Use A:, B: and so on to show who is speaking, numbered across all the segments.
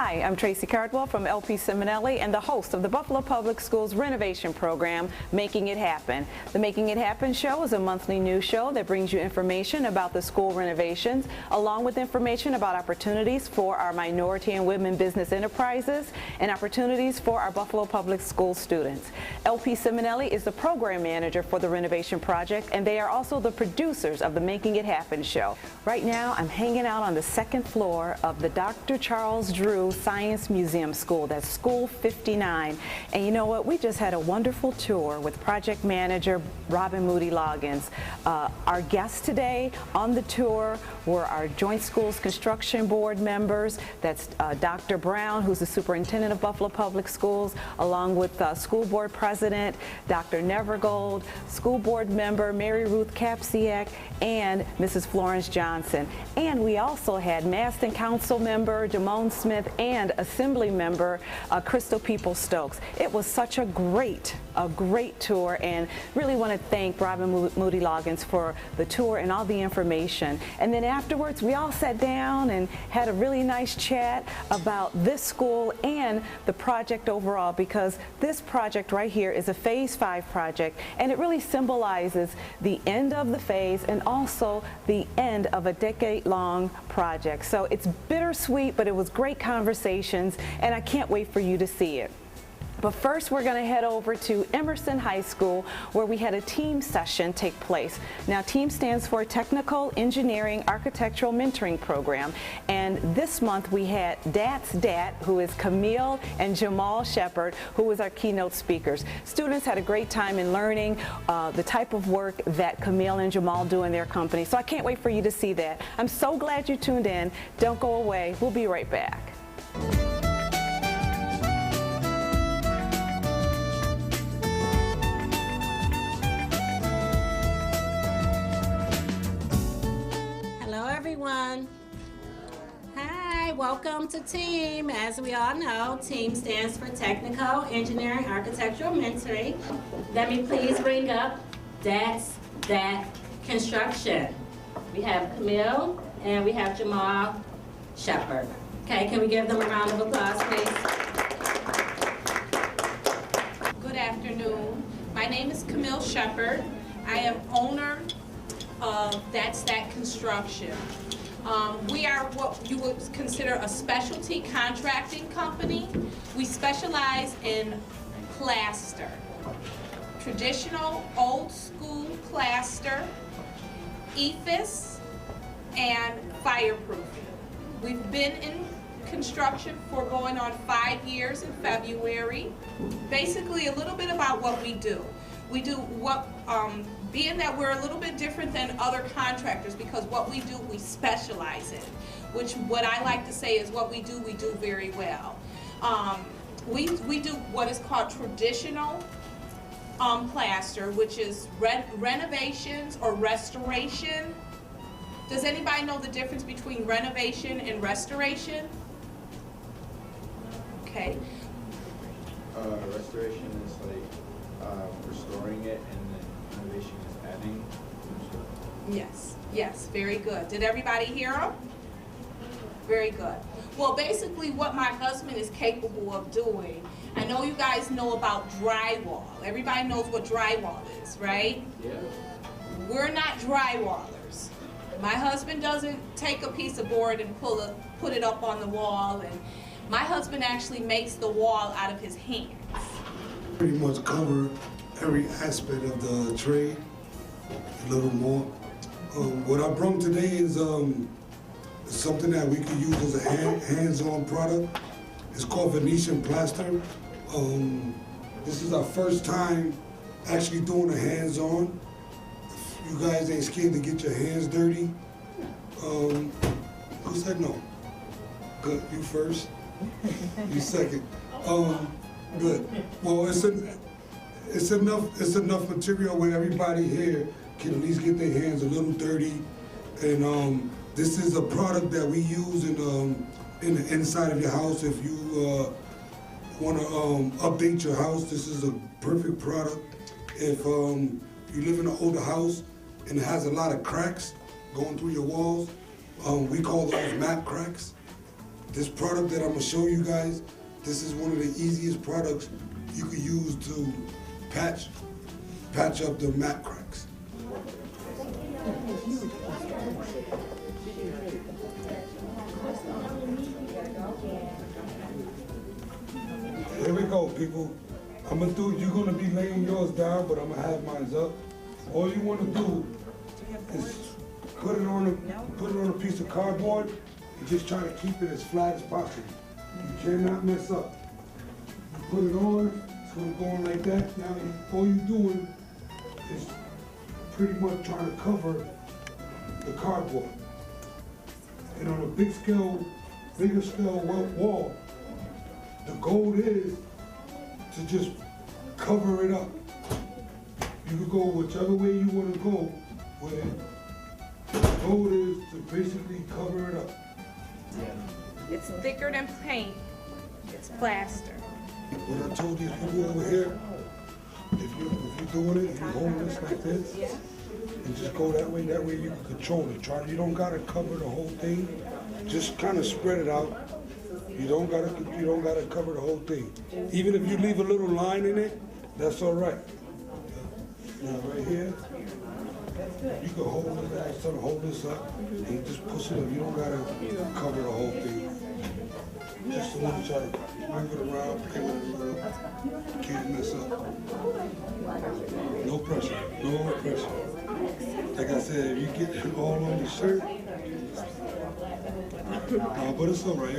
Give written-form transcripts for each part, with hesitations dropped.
A: Hi, I'm Tracy Cardwell from LPCiminelli and the host of the Buffalo Public Schools renovation program, Making It Happen. The Making It Happen show is a monthly news show that brings you information about the school renovations, along with information about opportunities for our minority and women business enterprises and opportunities for our Buffalo Public Schools students. LPCiminelli is the program manager for the renovation project, and they are also the producers of the Making It Happen show. Right now, I'm hanging out on the second floor of the Dr. Charles Drew Science Museum School. That's School 59. And you know what? We just had a wonderful tour with project manager Robin Moody-Loggans. Our guests today on the tour were our Joint Schools Construction Board members. That's Dr. Brown, who's the superintendent of Buffalo Public Schools, along with School Board President Dr. Nevergold, School Board member Mary Ruth Kapsiak, and Mrs. Florence Johnson. And we also had Maston Council member Demone and Assembly member Crystal Peoples-Stokes. It was such a great tour, and really want to thank Robin Moody-Loggans for the tour and all the information. And then afterwards, we all sat down and had a really nice chat about this school and the project overall, because this project right here is a Phase 5 project, and it really symbolizes the end of the phase and also the end of a decade-long project. So it's bittersweet, but it was great conversations, and I can't wait for you to see it. But first, we're going to head over to Emerson High School, where we had a team session take place. Now, TEAM stands for Technical Engineering Architectural Mentoring Program, and this month we had Datz Dat, who is Camille and Jamal Sheppard, who was our keynote speakers. Students had a great time in learning the type of work that Camille and Jamal do in their company, so I can't wait for you to see that. I'm so glad you tuned in. Don't go away. We'll be right back.
B: Everyone. Hi, welcome to TEAM. As we all know, TEAM stands for Technical Engineering Architectural Mentoring. Let me please bring up Datz Dat Construction. We have Camille and we have Jamal Sheppard. Okay, can we give them a round of applause, please?
C: Good afternoon. My name is Camille Sheppard. I am owner of Datz Dat Construction. We are what you would consider a specialty contracting company. We specialize in plaster, traditional old school plaster, EIFS, and fireproofing. We've been in construction for going on 5 years in February. Basically, a little bit about what we do. We do what, being that we're a little bit different than other contractors, because what we do, we specialize in, which what I like to say is what we do very well. We do what is called traditional plaster, which is renovations or restoration. Does anybody know the difference between renovation and restoration? Okay.
D: Restoration is like restoring it, and then renovation is adding.
C: Yes, yes, very good. Did everybody hear them? Very good. Well, basically what my husband is capable of doing, I know you guys know about drywall. Everybody knows what drywall is, right?
D: Yeah.
C: We're not drywallers. My husband doesn't take a piece of board and put it up on the wall, and my husband actually makes the wall out of his hands.
E: Pretty much cover every aspect of the trade, a little more. What I brought today is something that we can use as a hands-on product. It's called Venetian plaster. This is our first time actually doing a hands-on. If you guys ain't scared to get your hands dirty, who said no? Good, you first. You second. Good. Well, it's enough material where everybody here can at least get their hands a little dirty. And this is a product that we use in the inside of your house. If you want to update your house, this is a perfect product. If you live in an older house and it has a lot of cracks going through your walls, we call those map cracks. This product that I'm gonna show you guys, this is one of the easiest products you could use to patch up the mat cracks. Here we go, people. You're gonna be laying yours down, but I'm gonna have mine up. All you wanna do is put it on a piece of cardboard and just try to keep it as flat as possible. You cannot mess up. You put it on, it's gonna go on like that. Now, all you're doing is pretty much trying to cover the cardboard. And on a bigger scale wall, the goal is to just cover it up. You can go whichever way you want to go with it. The goal is to basically cover it up.
C: It's thicker than paint. It's plaster.
E: What I told these people over here, if you're doing it, if you hold this like this, and just go that way you can control it. You don't gotta cover the whole thing. Just kind of spread it out. You don't gotta cover the whole thing. Even if you leave a little line in it, that's all right. Now right here, you can hold this up and just push it up. You don't gotta cover the whole thing. Just a little try to move it around, play with it a little. Can't mess up. No pressure, no pressure. Like I said, if you get it all on the shirt, but it's all right.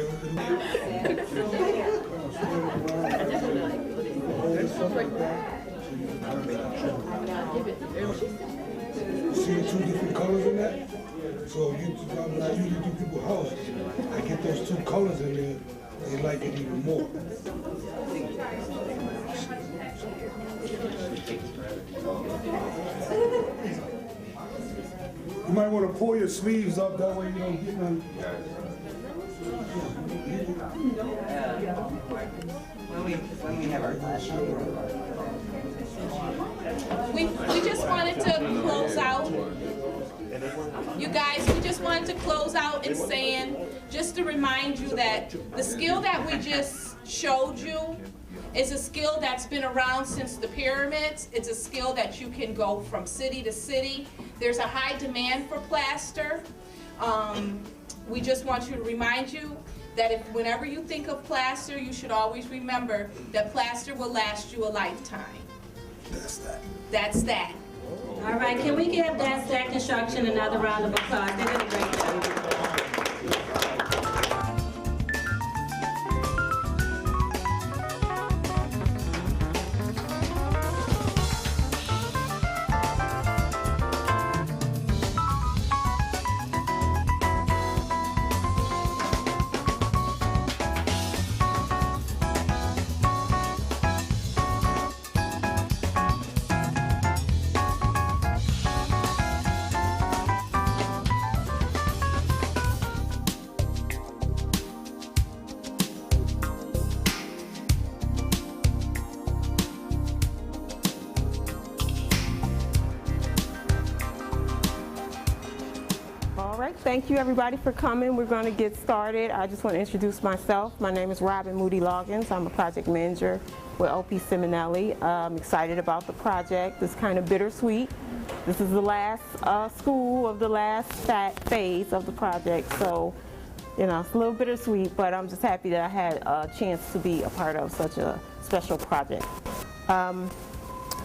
E: See the two different colors in that? So when I usually do people's house, I get those two colors in there, they like it even more. You might want to pull your sleeves up, that way you don't get none.
F: When we have our class.
C: We just wanted to close out. You guys, we just wanted to close out in saying, just to remind you that the skill that we just showed you is a skill that's been around since the pyramids. It's a skill that you can go from city to city. There's a high demand for plaster. We just want to remind you that whenever you think of plaster, you should always remember that plaster will last you a lifetime.
E: That's that.
C: That's that.
B: All right, can we give Datz Dat Construction another round of applause? They did a great job.
G: Thank you everybody for coming. We're going to get started. I just want to introduce myself. My name is Robin Moody-Loggans. I'm a project manager with LPCiminelli. I'm excited about the project. It's kind of bittersweet. This is the last school of the last phase of the project, so you know, it's a little bittersweet, but I'm just happy that I had a chance to be a part of such a special project.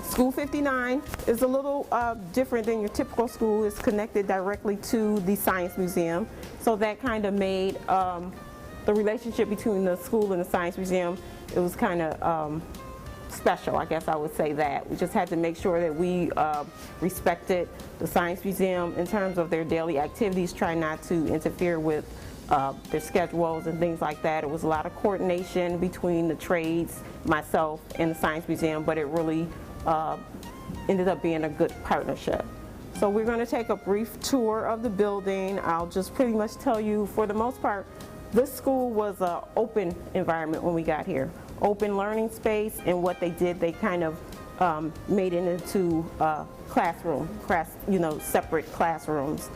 G: School 59 is a little different than your typical school. It's connected directly to the Science Museum. So that kind of made the relationship between the school and the Science Museum, it was kind of special, I guess I would say that. We just had to make sure that we respected the Science Museum in terms of their daily activities, try not to interfere with their schedules and things like that. It was a lot of coordination between the trades, myself, and the Science Museum, but it really ended up being a good partnership. So we're going to take a brief tour of the building. I'll just pretty much tell you, for the most part, this school was an open environment when we got here. Open learning space, and what they did, they kind of made it into classroom, separate classrooms.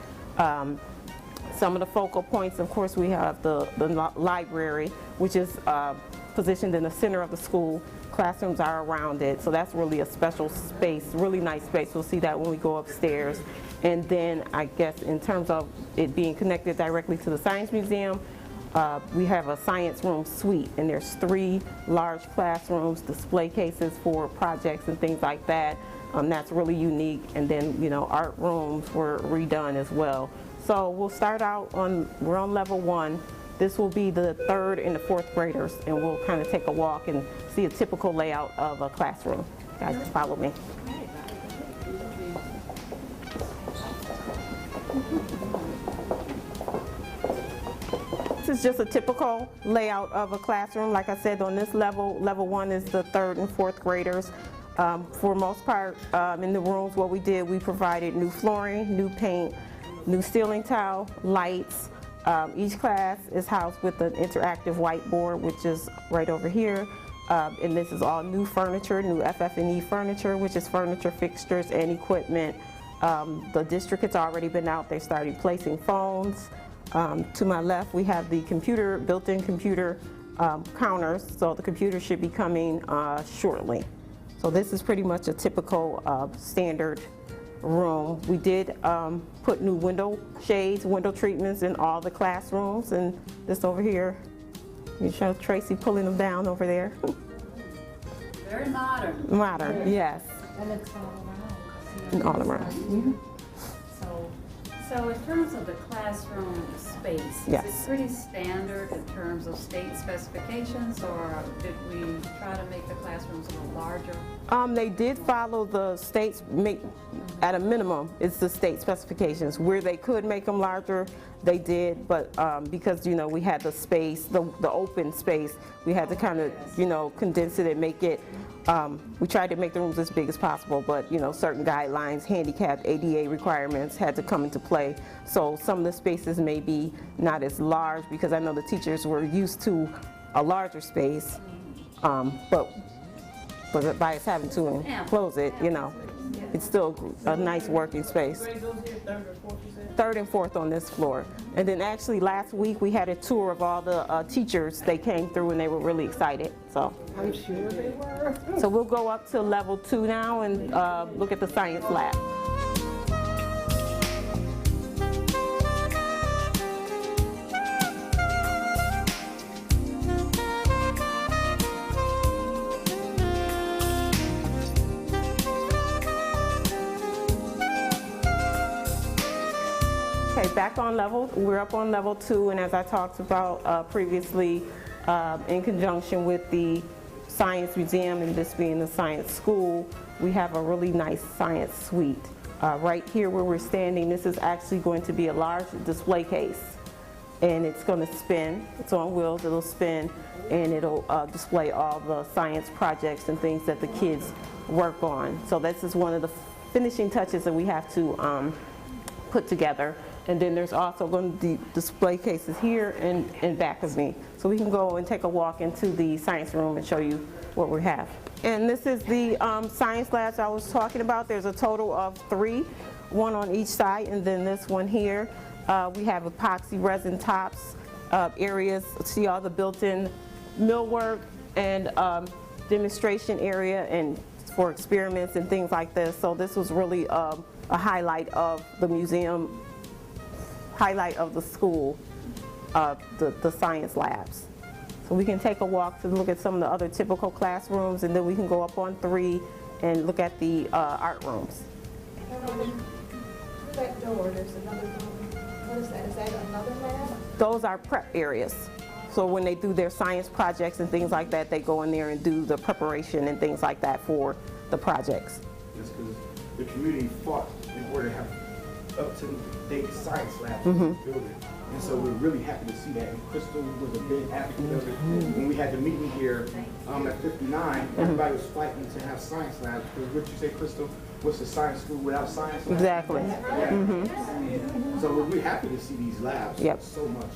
G: some of the focal points, of course, we have the library, which is positioned in the center of the school. Classrooms are around it, so that's really a special space, really nice space. We'll see that when we go upstairs. And then I guess in terms of it being connected directly to the Science Museum, we have a science room suite, and there's 3 large classrooms, display cases for projects and things like that. That's really unique. And then, you know, art rooms were redone as well. So we'll start out we're on level 1. This will be the 3rd and the 4th graders, and we'll kind of take a walk and see a typical layout of a classroom. Guys, follow me. This is just a typical layout of a classroom. Like I said, on this level, level 1 is the 3rd and 4th graders. For most part, in the rooms, what we did, we provided new flooring, new paint, new ceiling tile, lights. Each class is housed with an interactive whiteboard, which is right over here. And this is all new furniture, new FF&E furniture, which is furniture, fixtures, and equipment. The district has already been out. They started placing phones. To my left, we have the built-in computer counters, so the computer should be coming shortly. So this is pretty much a typical standard room. We did put new window shades, window treatments in all the classrooms, and this over here, you show Tracy pulling them down over there.
H: Very modern.
G: Modern, yes.
H: And it's all around.
G: And all around. Mm-hmm.
H: So in terms of the classroom space,
G: Yes.
H: is it pretty standard in terms of state specifications, or did we try to make the classrooms a little larger?
G: They did follow the state's, at a minimum, it's the state specifications. Where they could make them larger, they did, but because, you know, we had the space, the open space, we had to kind of, you know, condense it and make it, we tried to make the rooms as big as possible, but, you know, certain guidelines, handicap, ADA requirements had to come into play. So some of the spaces may be not as large, because I know the teachers were used to a larger space, but by us having to enclose it, you know, it's still a nice working space. Third and fourth on this floor. And then actually last week we had a tour of all the teachers. They came through and they were really excited. So I'm sure they were. So we'll go up to level 2 now and look at the science lab. Okay, back on level, we're up on level 2, and as I talked about previously, in conjunction with the Science Museum and this being the science school, we have a really nice science suite. Right here where we're standing, this is actually going to be a large display case, and it's going to spin. It's on wheels, it'll spin, and it'll display all the science projects and things that the kids work on. So this is one of the finishing touches that we have to put together. And then there's also going to be display cases here and back of me. So we can go and take a walk into the science room and show you what we have. And this is the science labs I was talking about. There's a total of 3, 1 on each side, and then this one here. We have epoxy resin tops areas. See all the built-in millwork and demonstration area and for experiments and things like this. So this was really a highlight of the museum, highlight of the school, the science labs. So we can take a walk to look at some of the other typical classrooms, and then we can go up on 3 and look at the art rooms.
I: That door, there's another door. What is that? Is that another lab?
G: Those are prep areas. So when they do their science projects and things like that, they go in there and do the preparation and things like that for the projects.
J: That's because the community fought in order to have up-to-date science labs in the building. And so we're really happy to see that. And Crystal was a big advocate of it. When we had the meeting here at 59, everybody was fighting to have science labs. Because what you say, Crystal, what's a science school without science labs?
G: Exactly.
J: Yeah. So we're happy to see these labs so much.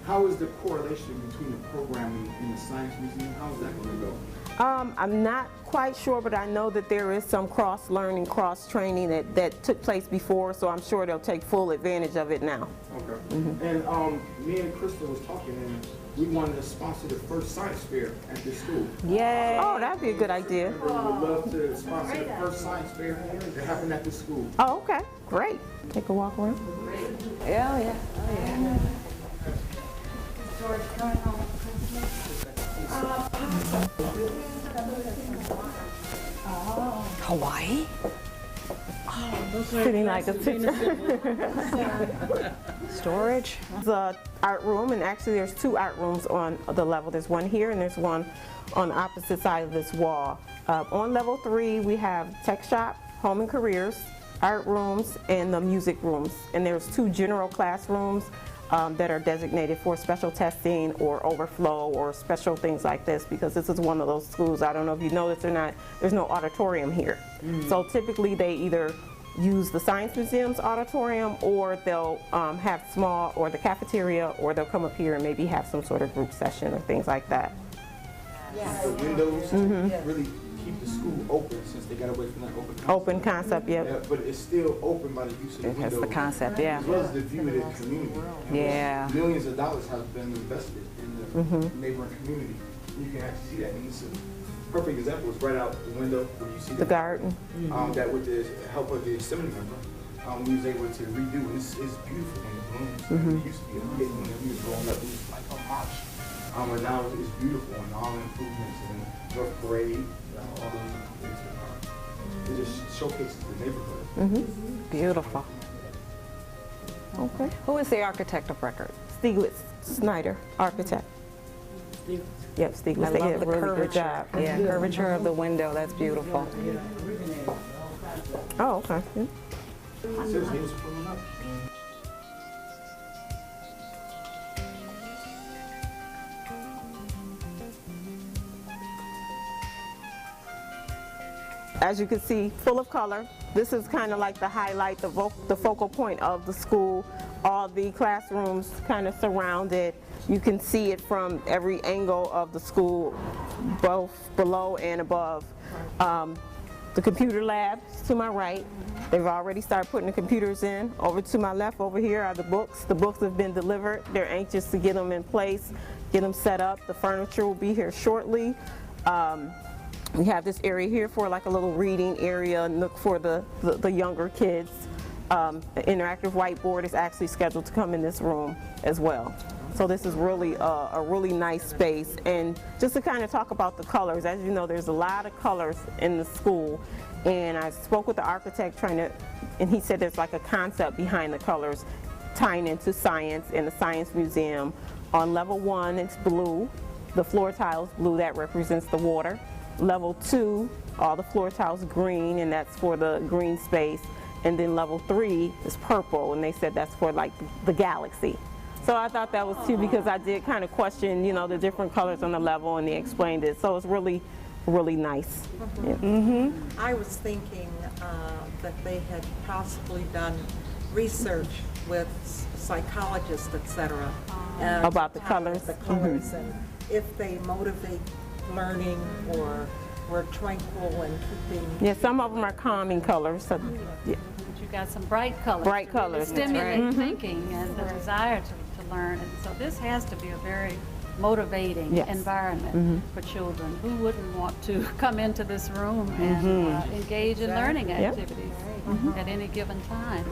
J: How is the correlation between the programming and the Science Museum? How is that going to go?
G: I'm not quite sure, but I know that there is some cross-learning, cross-training that took place before, so I'm sure they'll take full advantage of it now.
J: Okay. And me and Crystal was talking, and we wanted to sponsor the first science fair at this school.
A: Yay.
G: Oh, that'd be a good idea.
J: We would love to sponsor the first science fair that happened at this school.
G: Oh, okay, great. Take a walk around.
A: Yeah, yeah.
H: George, coming home.
A: Hawaii?
G: Sitting like a picture.
A: Storage?
G: It's an art room, and actually there's 2 art rooms on the level. There's one here and there's one on the opposite side of this wall. On level 3, we have tech shop, home and careers, art rooms, and the music rooms. And there's 2 general classrooms that are designated for special testing or overflow or special things like this, because this is one of those schools, I don't know if you noticed or not, there's no auditorium here. So typically they either use the Science Museum's auditorium, or they'll have small, or the cafeteria, or they'll come up here and maybe have some sort of group session or things like that.
J: The windows really keep the school open, since they got away from that open concept.
G: Open concept, yep.
J: Yeah, but it's still open by the use of the
A: That's
J: windows.
A: the concept, yeah.
J: As well as the view of the community.
A: Yeah.
J: Millions of dollars have been invested in the neighboring community. You can actually see that. And it's a perfect example is right out the window where you see
G: The garden.
J: that with the help of the assembly member, we was able to redo. It's beautiful when it blooms. It used to be a pit when we was growing up. It was like a marsh. And now it's beautiful, and all the improvements and North Parade, all those things. It just showcases the neighborhood.
A: Beautiful.
G: Okay.
A: Who is the architect of record?
G: Stieglitz Snyder, architect. Yep, Stieglitz.
A: I
G: They
A: love
G: did
A: the
G: a really
A: curvature.
G: good job.
A: Yeah, curvature of the window. That's beautiful.
G: Oh, okay. Yeah.
J: Seriously, it was pulling up.
G: As you can see, full of color. This is kind of like the highlight, the focal point of the school. All the classrooms kind of surround it. You can see it from every angle of the school, both below and above. The computer lab to my right. They've already started putting the computers in. Over to my left over here are the books. The books have been delivered. They're anxious to get them in place, get them set up. The furniture will be here shortly. We have this area here for like a little reading area, nook for the younger kids. An interactive whiteboard is actually scheduled to come in this room as well. So this is really a really nice space. And just to kind of talk about the colors, as you know, there's a lot of colors in the school. And I spoke with the architect and he said there's like a concept behind the colors tying into science and the Science Museum. On level 1, it's blue. The floor tiles blue, that represents the water. Level 2, all the floor tiles green, and that's for the green space. And then level 3 is purple, and they said that's for like the galaxy. So I thought that was cute because I did kind of question, you know, the different colors on the level, and they explained it. So it's really, really nice. Yeah.
K: I was thinking that they had possibly done research with psychologists, etc.
G: About the colors.
K: And if they motivate learning or were tranquil and keeping.
G: Yeah, some of them are calming colors. So, yeah.
H: But you got some bright colors.
G: Bright colors, that's
H: Stimulate
G: right.
H: thinking and the desire to learn. And so this has to be a very motivating
G: Yes.
H: environment for children. Who wouldn't want to come into this room and engage in learning activities at any given time?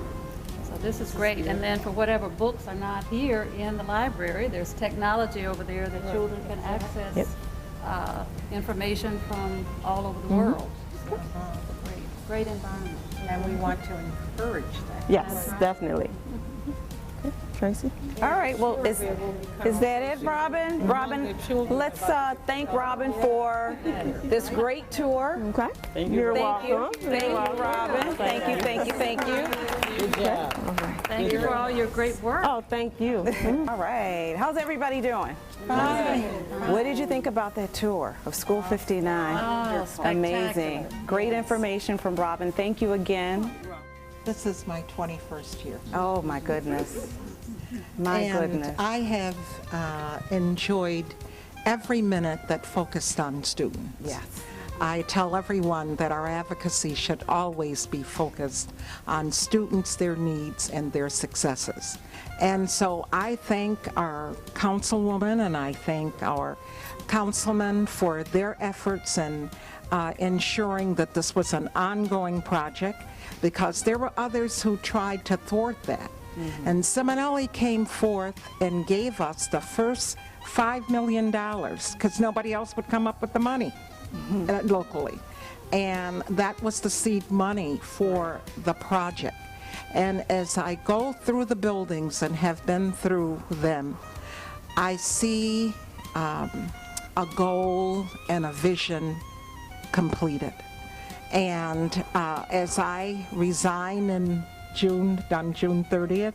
H: So this is great. And then for whatever books are not here in the library, there's technology over there that children can access information from all over the world. So great environment.
K: And we want to encourage that.
G: Yes, definitely. Okay, Tracy?
A: All right, well, is that it, Robin? Robin, let's thank Robin for this great tour.
G: Okay. You're welcome.
A: Thank you, Robin. Thank you, thank you, thank you.
G: Good job.
H: Thank you for all your great work.
G: Oh, thank you.
A: All right, how's everybody doing? Fine. What did you think about that tour of School 59?
H: Oh, spectacular.
A: Amazing. Great information from Robin. Thank you again.
K: This is my 21st year.
A: Oh, my goodness. My
K: and
A: goodness.
K: I have enjoyed every minute that focused on students.
A: Yes.
K: I tell everyone that our advocacy should always be focused on students, their needs, and their successes. And so I thank our councilwoman and I thank our councilmen for their efforts in ensuring that this was an ongoing project, because there were others who tried to thwart that. And Ciminelli came forth and gave us the first $5 million, because nobody else would come up with the money locally. And that was the seed money for the project. And as I go through the buildings and have been through them, I see a goal and a vision completed. And as I resign in June 30th,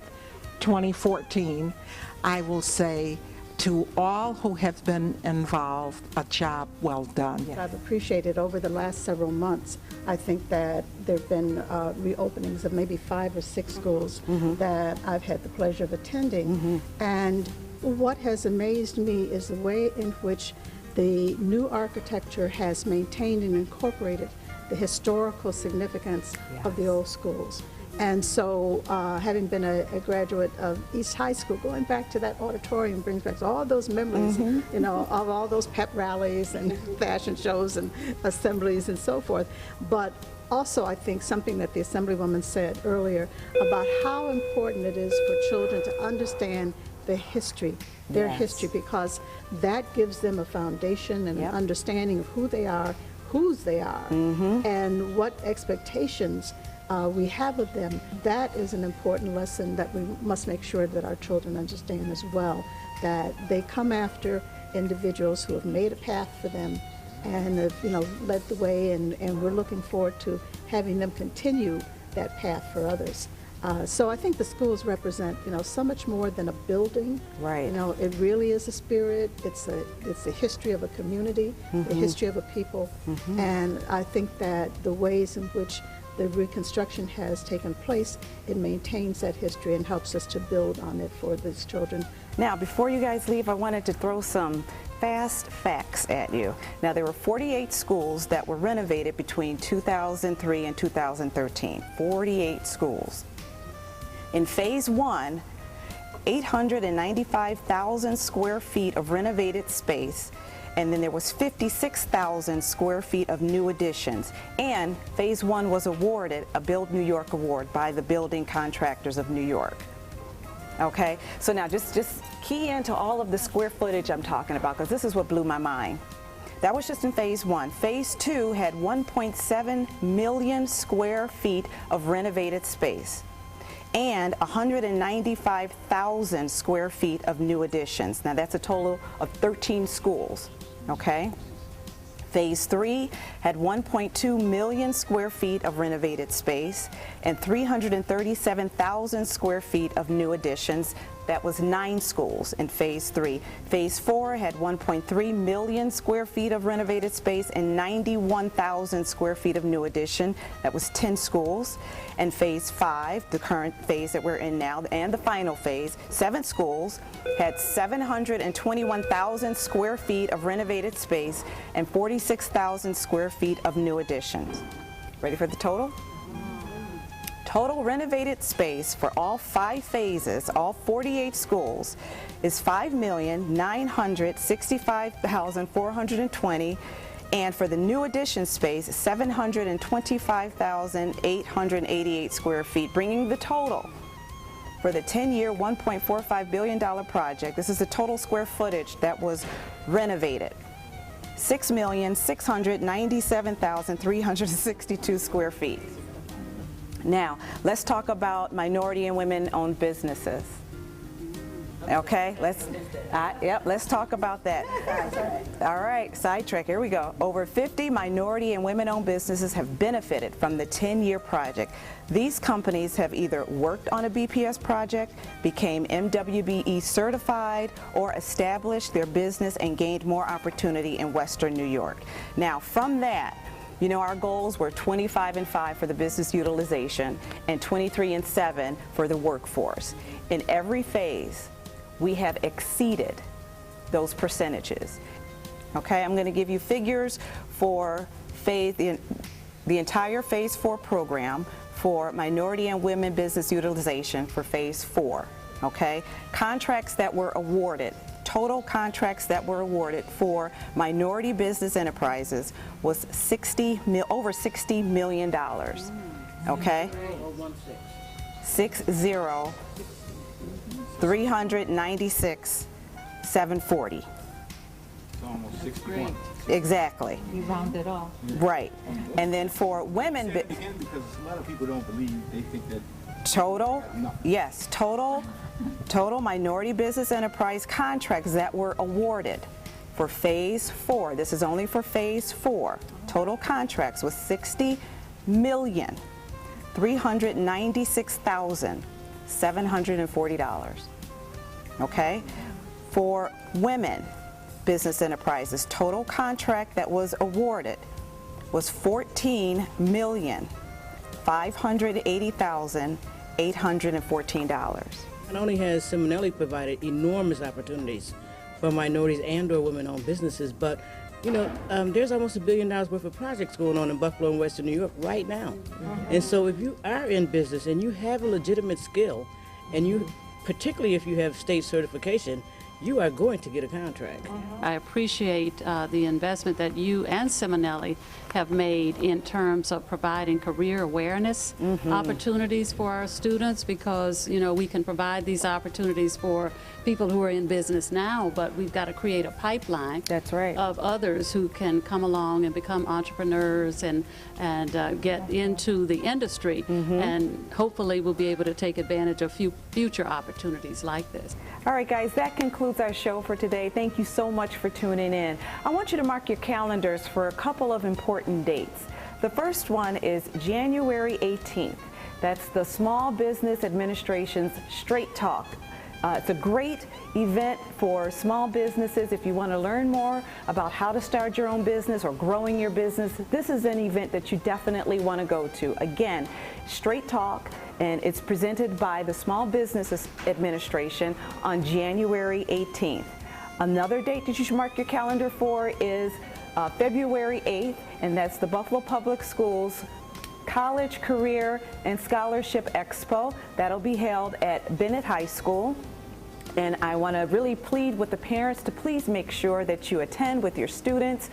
K: 2014, I will say to all who have been involved, a job well done.
I: I've appreciated over the last several months. I think that there have been reopenings of maybe 5 or 6 schools that I've had the pleasure of attending. And what has amazed me is the way in which the new architecture has maintained and incorporated the historical significance of the old schools. And so, having been a graduate of East High School, going back to that auditorium brings back all those memories, you know, of all those pep rallies and fashion shows and assemblies and so forth. But also, I think something that the Assemblywoman said earlier about how important it is for children to understand the history, their history, because that gives them a foundation and an understanding of who they are, whose they are, and what expectations we have of them. That is an important lesson that we must make sure that our children understand as well, that they come after individuals who have made a path for them and have, you know, led the way, and we're looking forward to having them continue that path for others. So I think the schools represent, you know, so much more than a building.
A: Right.
I: You know, it really is a spirit. It's a history of a community, the history of a people, and I think that the ways in which the reconstruction has taken place, it maintains that history and helps us to build on it for these children.
A: Now, before you guys leave, I wanted to throw some fast facts at you. Now, there were 48 schools that were renovated between 2003 and 2013. 48 schools. In phase 1, 895,000 square feet of renovated space, and then there was 56,000 square feet of new additions. And phase 1 was awarded a Build New York award by the Building Contractors of New York. Okay, so now just key into all of the square footage I'm talking about, because this is what blew my mind. That was just in phase 1. Phase 2 had 1.7 million square feet of renovated space and 195,000 square feet of new additions. Now that's a total of 13 schools, okay? Phase 3 had 1.2 million square feet of renovated space and 337,000 square feet of new additions. That was 9 schools in phase 3. Phase 4 had 1.3 million square feet of renovated space and 91,000 square feet of new addition. That was 10 schools. And phase 5, the current phase that we're in now, and the final phase, 7 schools had 721,000 square feet of renovated space and 46,000 square feet of new additions. Ready for the total? Total renovated space for all 5 phases, all 48 schools, is 5,965,420, and for the new addition space, 725,888 square feet, bringing the total for the 10-year, $1.45 billion project. This is the total square footage that was renovated. 6,697,362 square feet. Now, let's talk about minority and women-owned businesses. Okay, let's talk about that. All right, sidetrack, here we go. Over 50 minority and women-owned businesses have benefited from the 10-year project. These companies have either worked on a BPS project, became MWBE certified, or established their business and gained more opportunity in Western New York. Now, from that, you know, our goals were 25 and 5 for the business utilization and 23 and 7 for the workforce. In every phase, we have exceeded those percentages. Okay, I'm going to give you figures for the entire Phase 4 program for minority and women business utilization for Phase 4. Okay, contracts that were awarded, total contracts that were awarded for minority business enterprises was over $60 million. Okay, 396,740.
J: Almost 61.
A: Exactly.
H: You rounded off.
A: Right. And then for women,
J: Say it again, because a lot of people don't believe, they think that
A: total, yes, total minority business enterprise contracts that were awarded for Phase 4. This is only for Phase 4. Total contracts was $60,396,740. Okay? For women business enterprises, total contract that was awarded was $14,580,814.
L: Not only has Ciminelli provided enormous opportunities for minorities and/or women-owned businesses, but you know, there's almost $1 billion worth of projects going on in Buffalo and Western New York right now. And so if you are in business and you have a legitimate skill, and you, particularly if you have state certification, you are going to get a contract.
H: I appreciate the investment that you and Ciminelli have made in terms of providing career awareness opportunities for our students, because, you know, we can provide these opportunities for people who are in business now, but we've got to create a pipeline.
A: That's right.
H: Of others who can come along and become entrepreneurs and get into the industry, and hopefully we'll be able to take advantage of future opportunities like this.
A: All right, guys, that concludes our show for today. Thank you so much for tuning in. I want you to mark your calendars for a couple of important dates. The first one is January 18th. That's the Small Business Administration's Straight Talk. It's a great event for small businesses. If you want to learn more about how to start your own business or growing your business, this is an event that you definitely want to go to. Again, Straight Talk, and it's presented by the Small Business Administration on January 18th. Another date that you should mark your calendar for is February 8th, and that's the Buffalo Public Schools College, Career, and Scholarship Expo. That'll be held at Bennett High School. And I want to really plead with the parents to please make sure that you attend with your students.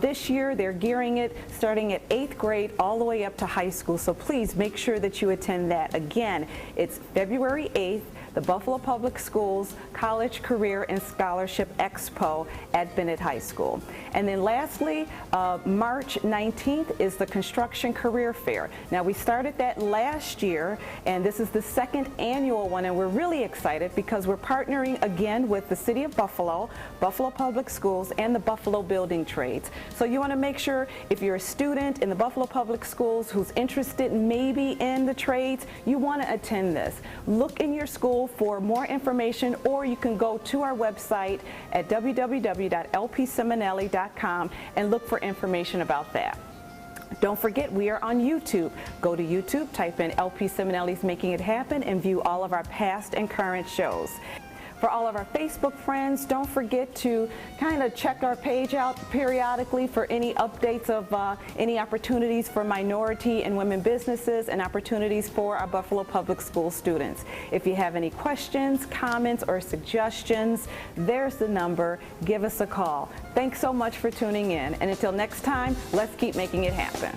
A: This year they're gearing it starting at 8th grade all the way up to high school, so please make sure that you attend that. Again, it's February 8th, the Buffalo Public Schools College, Career, and Scholarship Expo at Bennett High School. And then lastly, March 19th is the Construction Career Fair. Now, we started that last year, and this is the second annual one, and we're really excited because we're partnering again with the City of Buffalo, Buffalo Public Schools, and the Buffalo Building Trades. So you want to make sure if you're a student in the Buffalo Public Schools who's interested maybe in the trades, you want to attend this. Look in your school for more information, or you can go to our website at www.LPCiminelli.com and look for information about that. Don't forget, we are on YouTube. Go to YouTube, type in LP Ciminelli's Making It Happen, and view all of our past and current shows. For all of our Facebook friends, don't forget to kind of check our page out periodically for any updates of any opportunities for minority and women businesses and opportunities for our Buffalo Public School students. If you have any questions, comments, or suggestions, there's the number. Give us a call. Thanks so much for tuning in. And until next time, let's keep making it happen.